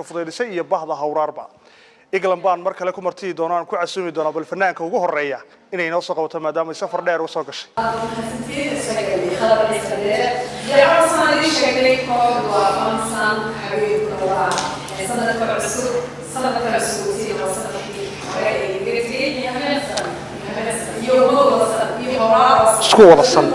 fudeydisay iyo bahda hawraarba iglan baan mar kale ku martii doonaan ku casuumi doona bal fanaanka ugu horeeya inay noo soo qabato maadaama ay safar dheer u soo gashay isku wada san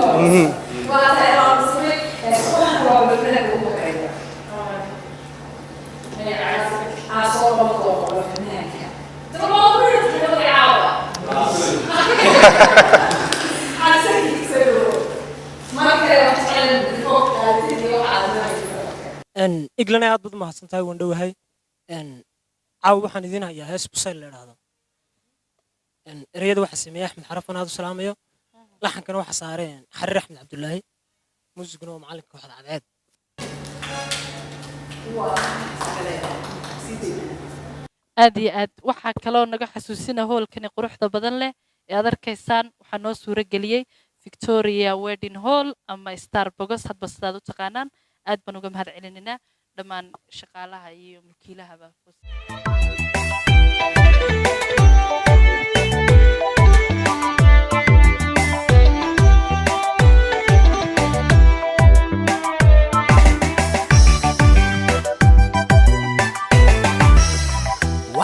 iglan aad bad mahadsantahay waan dhowahay caaw waxaan idin hayaa hees busayl la yiraahdo ereyada waxa sameeyay Axmed Xarafan aad u salaamayo laxankana waxa saareen Xariir Axmed Cabdullaahi muusiguna waa macalinka waxda cadceed aad iyo aad waxa kale naga xasuusina hoolkan quruxda badan leh ee aad arkaysaan waxa noo suura galiyay Victoria Wedding Hall ama Starbucks hadba sidaad u taqaanaan aad baan uga mahad celinayna dhamaan shaqaalaha iyo mulkiilahaba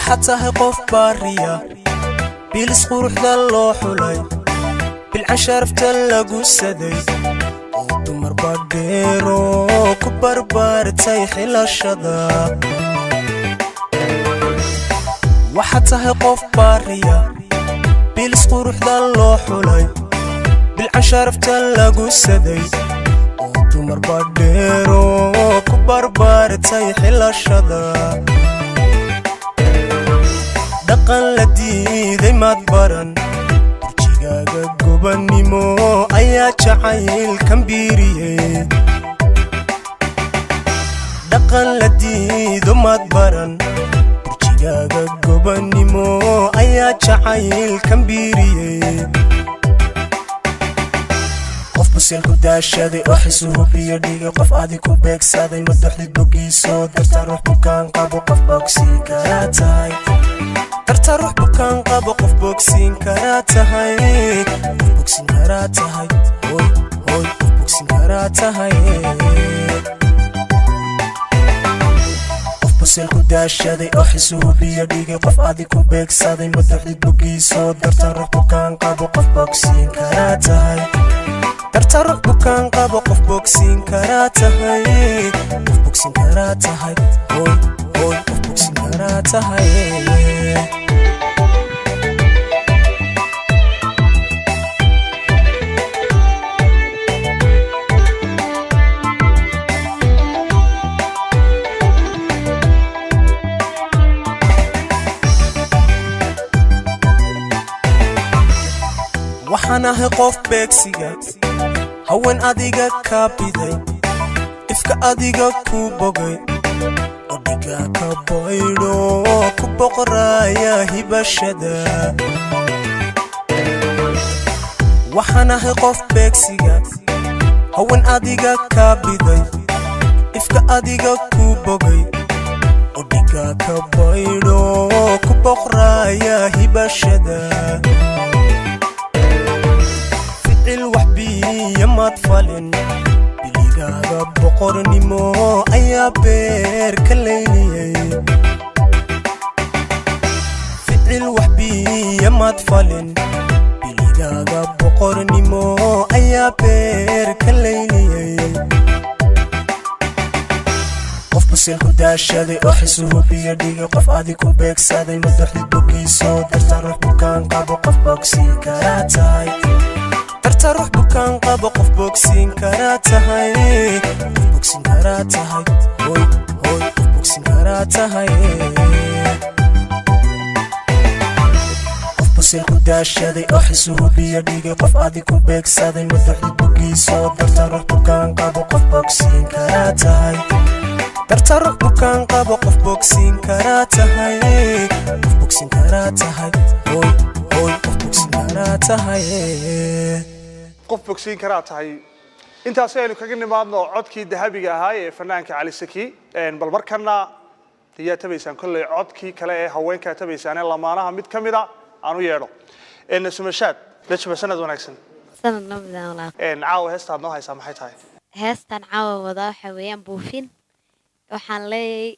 حتى قف بارية بيلس قروحدا لو حلي بالعشرف تلقو السدي ودمر باديرو كبر بارتي حلا الشدا وحتى قف بارية بيلس قروحدا لو حلي بالعشرف تلقو السدي ودمر باديرو كبر بارتي حلا الشدا دقن لديدي مادبرن برجيغاغا قوبانيمو ايا جعيل كمبيريه دقن لديدو مادبرن برجيغاغا قوبانيمو ايا جعيل كمبيريه قف بسيلكو داشادي احسوه بيديغا قف اديكو بيكسادي مدوحدي بوغيسو درتا روح بوكان قابو قف بوكسي كاراتاي درتا روح بوكان قابو قف بوكسين كاراتاي قف بوكسين كاراتاي هوي هوي قف بوكسين كاراتاي قف بسيلكو داشادي احسوه بيديغا قف اديكو بيكسادي مدوحدي بوغيسو درتا روح بوكان قابو قف بوكسين كاراتاي درتا روح بوكان قابو قف بوكسين كاراتاي قف بوكسين كاراتاي هوي هوي قف بوكسين كاراتاي waxaanahay qof beegsiga haween adiga ka biday ifka adiga ku bogay odiga ka boydo ku boqoraya hibashada waxaanahay qof beegsiga haween adiga ka biday ifka adiga ku bogay odiga ka boydo ku boqoraya hibashada الوحبي ما تفلن بليغاغا بقرنيمو ايا بير كليني فعل وحبي ما تفلن بليغاغا بقرنيمو ايا بير كليني قف بسيلكو داشادي احسوه بيديغا قف اديكو بيكسادي مدوحدي بوغيسو درتا روح بوكان قابو قف بوكسي كاراتاي درتا روح بوكان قابو قف بوكسين كاراتاي قف بوكسين كاراتاي هوي هوي قف بوكسين كاراتاي قف بسيلكو داشادي احسوه بيديغا قف اديكو بيكسادي مدوحدي بوغيسو درتا روح بوكان قابو قف بوكسين كاراتاي درتا روح بوكان قابو قف بوكسين كاراتاي قف بوكسين كاراتاي هوي هوي قف بوكسين كاراتاي qof bogsiin karaa tahay intaas aynu kaga nimaadno codkii dahabiga ahaa ee fanaanka Cali Saki bal markana diyaa tabaysaan kolley codkii kale ee haweenka tabaysaan ee lamaanaha mid ka mida aan u yeedho sumashaad najma sanad wanaagsan sanad nabadaan walaal caawa heestaad noo haysaa maxay tahay heestan caawa wada waxa weeyaan buufin waxaan leeyahay